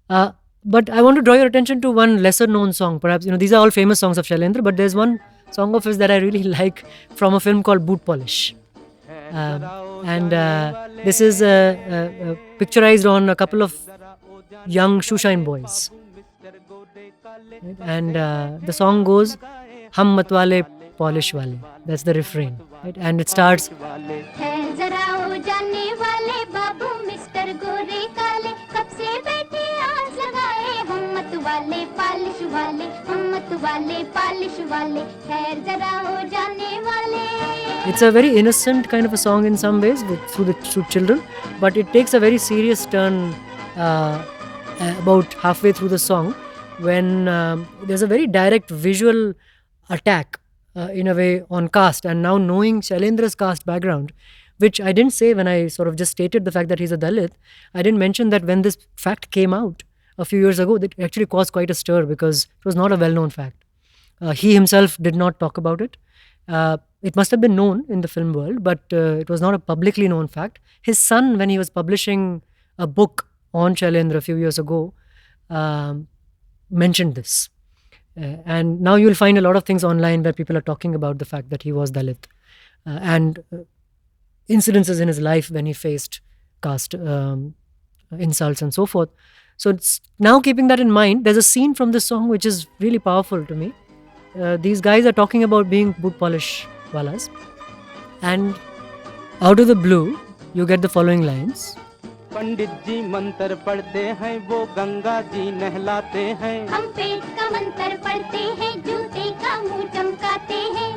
But I want to draw your attention to one lesser known song. Perhaps, these are all famous songs of Shailendra, but there's one song of his that I really like from a film called Boot Polish. This is picturized on a couple of young shoeshine boys. And the song goes, Hum matwale polish wale. That's the refrain. Right? And it starts, वाले polish वाले हम मत वाले polish वाले खैर जरा हो जाने वाले. It's a very innocent kind of a song in some ways through children, but it takes a very serious turn about halfway through the song when there's a very direct visual attack in a way on caste. And now knowing Shailendra's caste background, which I didn't say when I sort of just stated the fact that he's a Dalit, I didn't mention that when this fact came out a few years ago, that actually caused quite a stir because it was not a well-known fact. He himself did not talk about it. It must have been known in the film world, but it was not a publicly known fact. His son, when he was publishing a book on Shailendra a few years ago, mentioned this. And now you'll find a lot of things online where people are talking about the fact that he was Dalit and incidences in his life when he faced caste insults and so forth. So it's now keeping that in mind, there's a scene from this song which is really powerful to me. These guys are talking about being boot polish walas, and out of the blue you get the following lines. पंडित जी मंत्र पढ़ते हैं वो गंगा जी नहलाते हैं हम पेट का मंत्र पढ़ते हैं जूते का मुंह चमकाते हैं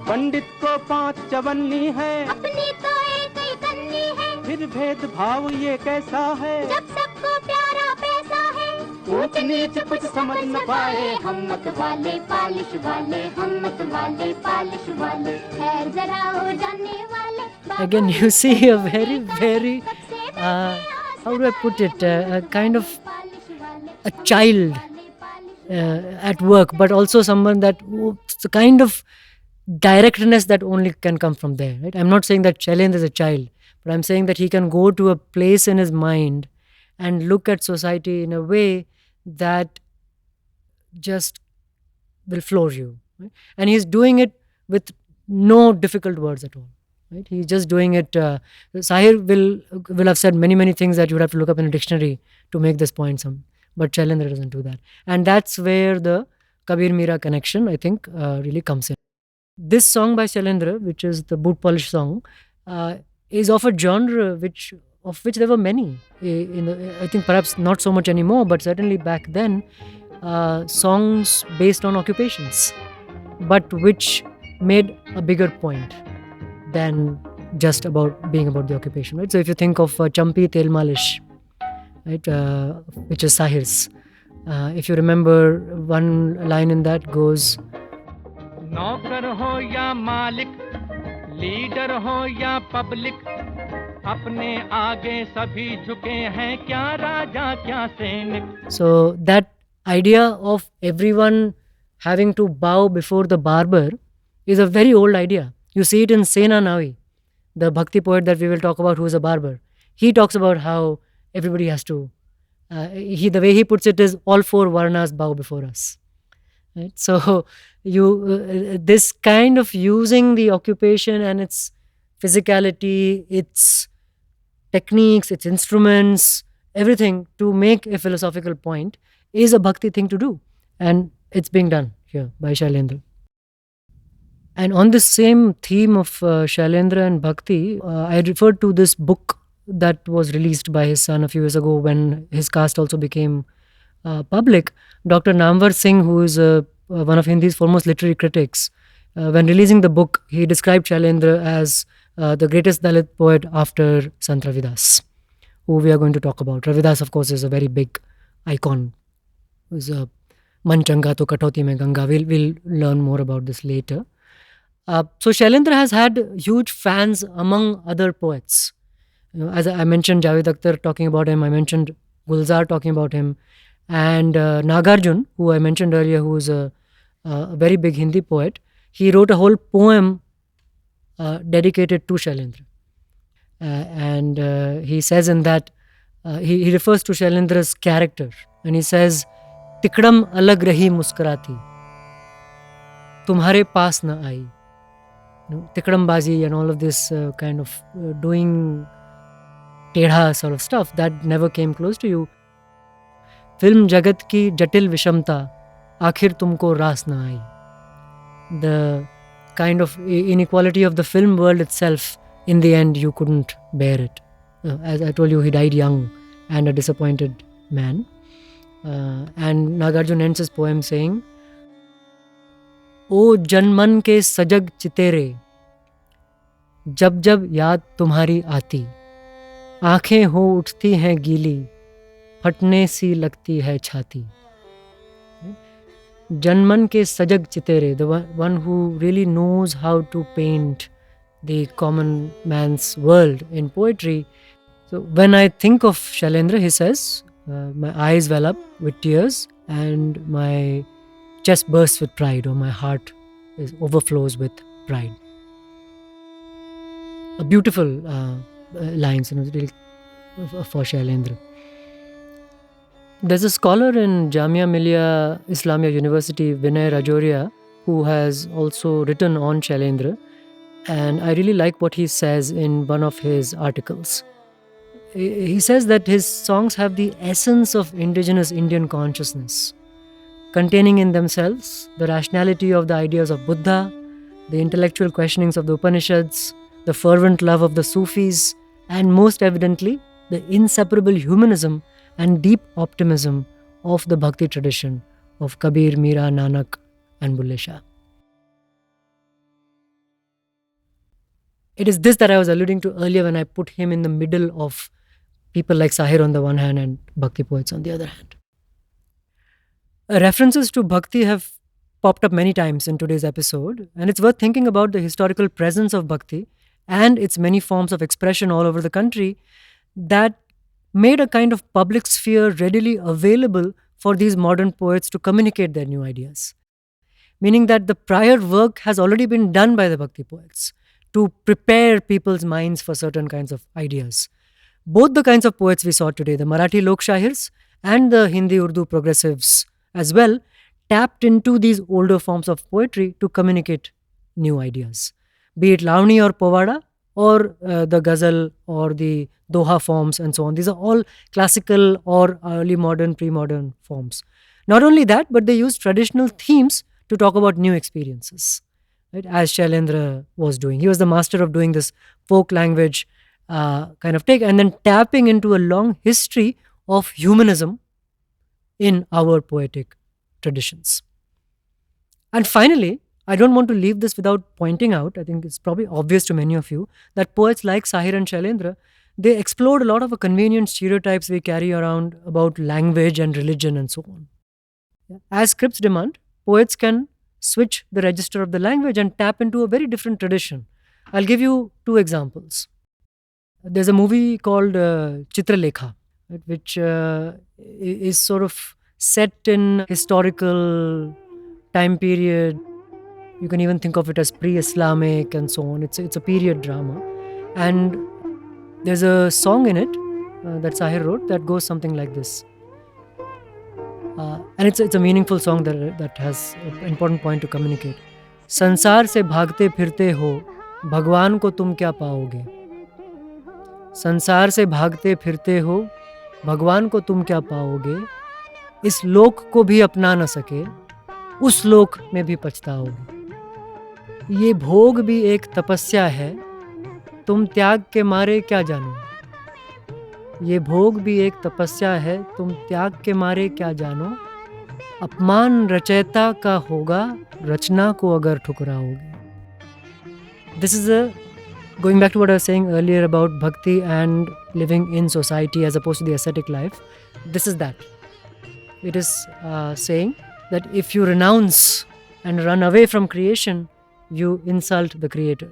पंडित को 5 चवन्नी है अपनी तो एक ही कन्नी है फिर भेदभाव ये कैसा है जब सबको प्यारा पैसा है ऊंच नीच कुछ समझ न पाए हम मत वाले पालिश वाले हम मत वाले पालिश वाले खैर जरा हो जाने वाले. Again, you see a very, how do I put it, a kind of a child at work, but also someone that, it's a kind of directness that only can come from there. Right? I'm not saying that Shailendra is a child, but I'm saying that he can go to a place in his mind and look at society in a way that just will floor you. Right? And he's doing it with no difficult words at all. Right? He's just doing it. Sahir will have said many things that you would have to look up in a dictionary to make this point. But Shailendra doesn't do that. And that's where the Kabir Mira connection, I think, really comes in. This song by Shailendra, which is the boot polish song, is of a genre of which there were many. I think perhaps not so much anymore, but certainly back then, songs based on occupations, but which made a bigger point than just about being about the occupation, right? So if you think of Champi Tel Malish, right, which is Sahir's, if you remember, one line in that goes, नौकर हो या मालिक leader हो या public अपने आगे सभी झुके हैं क्या राजा क्या सैनिक. So that idea of everyone having to bow before the barber is a very old idea. You see it in Sena Navi, the Bhakti poet that we will talk about, who is a barber. He talks about how everybody has to, the way he puts it is, all 4 varnas bow before us. Right? So this kind of using the occupation and its physicality, its techniques, its instruments, everything to make a philosophical point is a Bhakti thing to do. And it's being done here by Shailendra. And on this same theme of Shailendra and Bhakti, I referred to this book that was released by his son a few years ago when his caste also became public. Dr. Namvar Singh, who is one of Hindi's foremost literary critics, when releasing the book, he described Shailendra as the greatest Dalit poet after Sant Ravidas, who we are going to talk about. Ravidas, of course, is a very big icon. He's a Man Changa to Katoti Mein Ganga. We'll learn more about this later. So Shailendra has had huge fans among other poets. As I mentioned Javed Akhtar talking about him, I mentioned Gulzar talking about him, and Nagarjun, who I mentioned earlier, who is a very big Hindi poet, he wrote a whole poem dedicated to Shailendra. And he says in that, he refers to Shailendra's character, and he says, Tikdam alag rahi muskarati, tumhare paas na aayi. Tikdambazi and all of this kind of doing tedha sort of stuff, that never came close to you. Film jagat ki jatil vishamta, aakhir tumko ras na aayi. The kind of inequality of the film world itself, in the end, you couldn't bear it. As I told you, he died young and a disappointed man. And Nagarjuna ends his poem saying, ओ जनमन के सजग चितेरे, जब जब याद तुम्हारी आती, आंखें हो उठती हैं गीली, फटने सी लगती है छाती. Janman ke sajag chitere, the one who really knows how to paint the common man's world in poetry. So when I think of Shailendra, he says, my eyes well up with tears and my chest bursts with pride, or my heart overflows with pride. A beautiful lines, really, for Shailendra. There's a scholar in Jamia Millia Islamia University, Vinay Rajoria, who has also written on Shailendra, and I really like what he says in one of his articles. He says that his songs have the essence of indigenous Indian consciousness, containing in themselves the rationality of the ideas of Buddha, the intellectual questionings of the Upanishads, the fervent love of the Sufis, and most evidently, the inseparable humanism and deep optimism of the Bhakti tradition of Kabir, Mira, Nanak, and Bulle Shah. It is this that I was alluding to earlier when I put him in the middle of people like Sahir on the one hand and Bhakti poets on the other hand. References to Bhakti have popped up many times in today's episode, and it's worth thinking about the historical presence of Bhakti and its many forms of expression all over the country that made a kind of public sphere readily available for these modern poets to communicate their new ideas. Meaning that the prior work has already been done by the Bhakti poets to prepare people's minds for certain kinds of ideas. Both the kinds of poets we saw today, the Marathi Lok Shahirs and the Hindi Urdu progressives as well, tapped into these older forms of poetry to communicate new ideas. Be it Lavani or Povada, or the ghazal or the doha forms and so on. These are all classical or early modern, pre-modern forms. Not only that, but they use traditional themes to talk about new experiences, right? As Shailendra was doing. He was the master of doing this folk language kind of take and then tapping into a long history of humanism in our poetic traditions. And finally, I don't want to leave this without pointing out, I think it's probably obvious to many of you, that poets like Sahir and Shailendra, they explored a lot of the convenient stereotypes we carry around about language and religion and so on. As scripts demand, poets can switch the register of the language and tap into a very different tradition. I'll give you two examples. There's a movie called Chitralekha, right, which is sort of set in historical time period. You can even think of it as pre-Islamic and so on. It's a period drama. And there's a song in it that Sahir wrote that goes something like this. And it's a meaningful song that has an important point to communicate. संसार से भागते फिरते हो, भगवान को तुम क्या पाओगे? संसार से भागते फिरते हो, भगवान को तुम क्या पाओगे? इस लोक को भी अपना न सके, उस लोक में भी पछताओगे. ये भोग भी एक तपस्या है, तुम त्याग के मारे क्या जानो? ये भोग भी एक तपस्या है, तुम त्याग के मारे क्या जानो? अपमान रचयिता का होगा, रचना को अगर ठुकराओगे. This is going back to what I was saying earlier about bhakti and living in society as opposed to the ascetic life. This is that. It is saying that if you renounce and run away from creation, you insult the creator.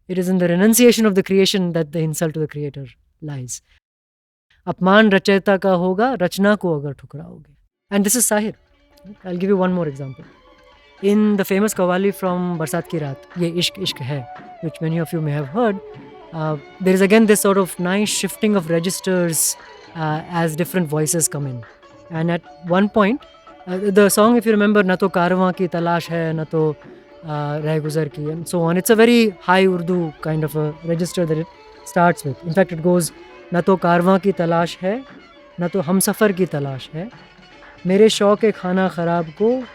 It is in the renunciation of the creation that the insult to the creator lies. Apman rachayita ka hoga, rachna ko agar ठुकराओगे. And this is Sahir. I'll give you one more example. In the famous qawwali from Barsat Ki Raat, Ye Ishq Ishq Hai, which many of you may have heard, there is again this sort of nice shifting of registers as different voices come in. And at one point, the song, if you remember, na to karwan ki talash hai, na to reh guzar ki, and so on. It's a very high Urdu kind of a register that it starts with. In fact, it goes, na to karwan ki talash hai, na to humsafar ki talash hai, mere shauq-e khana kharab ko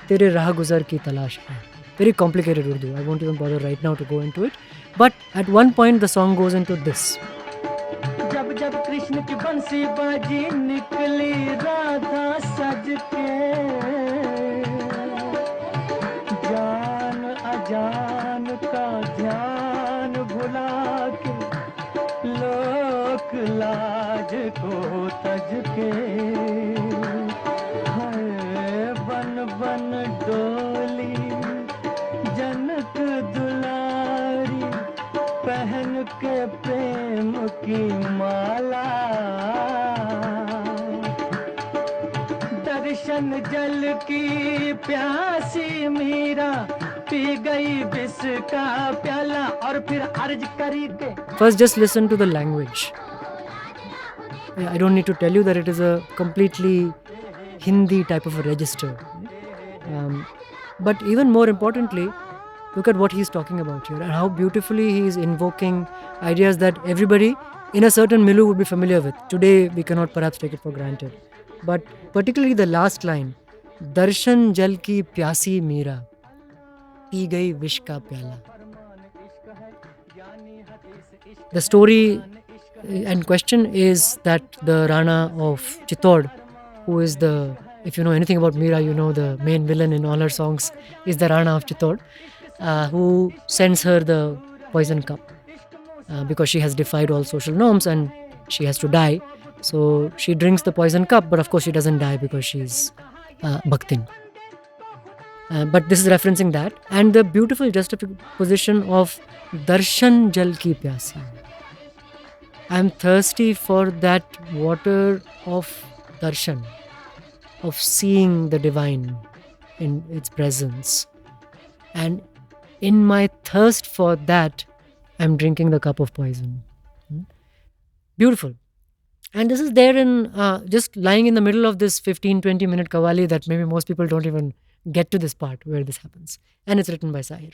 tere rah guzar ki talash hai. Very complicated Urdu. I won't even bother right now to go into it. But at one point, the song goes into this. जब जब कृष्ण की बंसी बाजी निकली राधा सज के, जान अजान का ध्यान भुला के, लोक लाज को तज के, हाय बन बन डोली जनक दुलारी, पहन के प्रेम की माला, दर्शन जल की प्यासी मीरा, पी गई विष का प्याला और फिर अर्ज करी के. First, just listen to the language. I don't need to tell you that it is a completely Hindi type of a register. But even more importantly, look at what he's talking about here and how beautifully he is invoking ideas that everybody in a certain milieu would be familiar with. Today, we cannot perhaps take it for granted. But particularly the last line, Darshan jal ki pyasi meera, pee gayi vish ka pyala. The story in question is that the Rana of Chittor, who is the, if you know anything about Meera, you know the main villain in all her songs is the Rana of Chittor, who sends her the poison cup because she has defied all social norms and she has to die. So she drinks the poison cup, but of course she doesn't die because she's Bhaktin. But this is referencing that. And the beautiful juxtaposition of Darshan Jal Ki Pyasi. I'm thirsty for that water of darshan, of seeing the divine in its presence. And in my thirst for that, I'm drinking the cup of poison. Beautiful. And this is there in just lying in the middle of this 15-20 minute kawali that maybe most people don't even get to this part where this happens. And it's written by Sahir.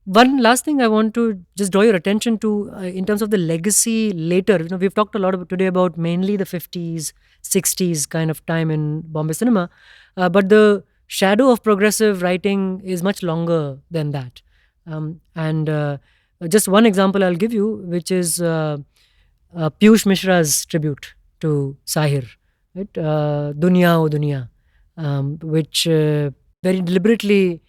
One last thing I want to just draw your attention to in terms of the legacy later. You know, we've talked a lot today about mainly the 50s, 60s kind of time in Bombay cinema. But the shadow of progressive writing is much longer than that. Just one example I'll give you, which is Piyush Mishra's tribute to Sahir, right? Dunya O Dunya, which very deliberately,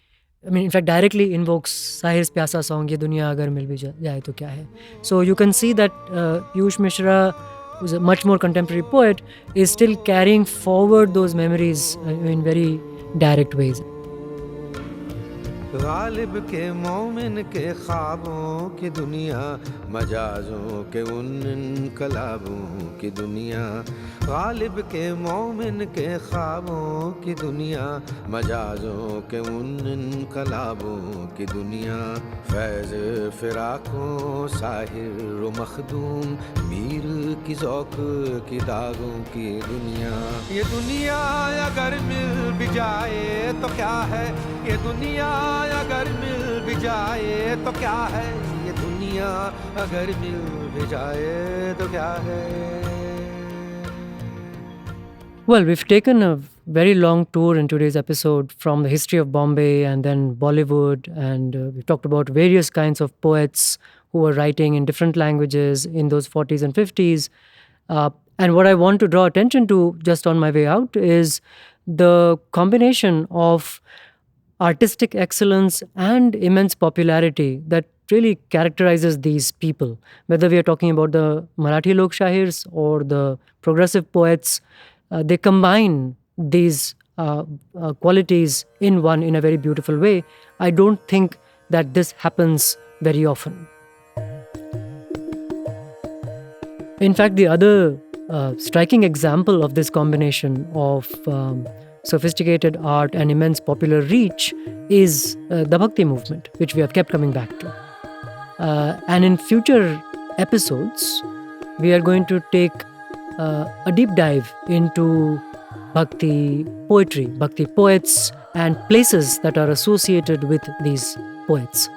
I mean, in fact, directly invokes Sahir's Pyasa song, Ye Duniya Agar Mil Bhi Jaye To Kya Hai. So you can see that Piyush Mishra, who's a much more contemporary poet, is still carrying forward those memories in very direct ways. Ghalib के मोमिन के ख्वाबों की दुनिया, मजाजों के उन इनकलाबों की दुनिया, गालिब के मोमिन के ख्वाबों की दुनिया, मजाजों के उन इनकलाबों की दुनिया, फैज़ फिराकों साहिर व मखदूम, मीर की ज़ौक़ की दागों की दुनिया। ये दुनिया अगर मिल भी जाए तो क्या है, ये दुनिया अगर मिल भी जाए तो क्या है, ये दुनिया अगर मिल भी जाए तो क्या है. Well, we've taken a very long tour in today's episode from the history of Bombay and then Bollywood, and we've talked about various kinds of poets who were writing in different languages in those 40s and 50s. And what I want to draw attention to just on my way out is the combination of artistic excellence and immense popularity that really characterizes these people. Whether we are talking about the Marathi Lok Shahirs or the progressive poets, they combine these qualities in one in a very beautiful way. I don't think that this happens very often. In fact, the other striking example of this combination of sophisticated art and immense popular reach is the Bhakti movement, which we have kept coming back to. And in future episodes, we are going to take a deep dive into Bhakti poetry, Bhakti poets, and places that are associated with these poets.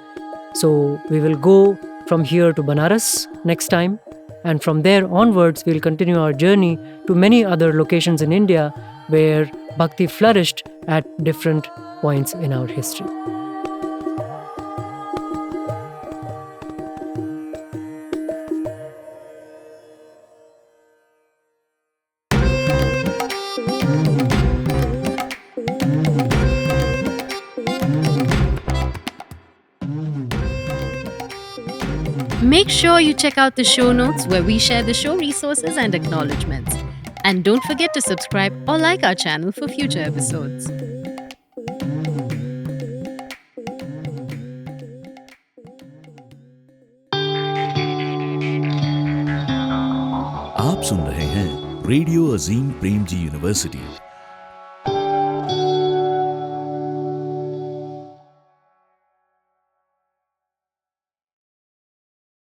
So we will go from here to Banaras next time, and from there onwards, we'll continue our journey to many other locations in India where Bhakti flourished at different points in our history. Make sure you check out the show notes where we share the show resources and acknowledgements. And don't forget to subscribe or like our channel for future episodes. आप सुन रहे हैं radio Azim Premji university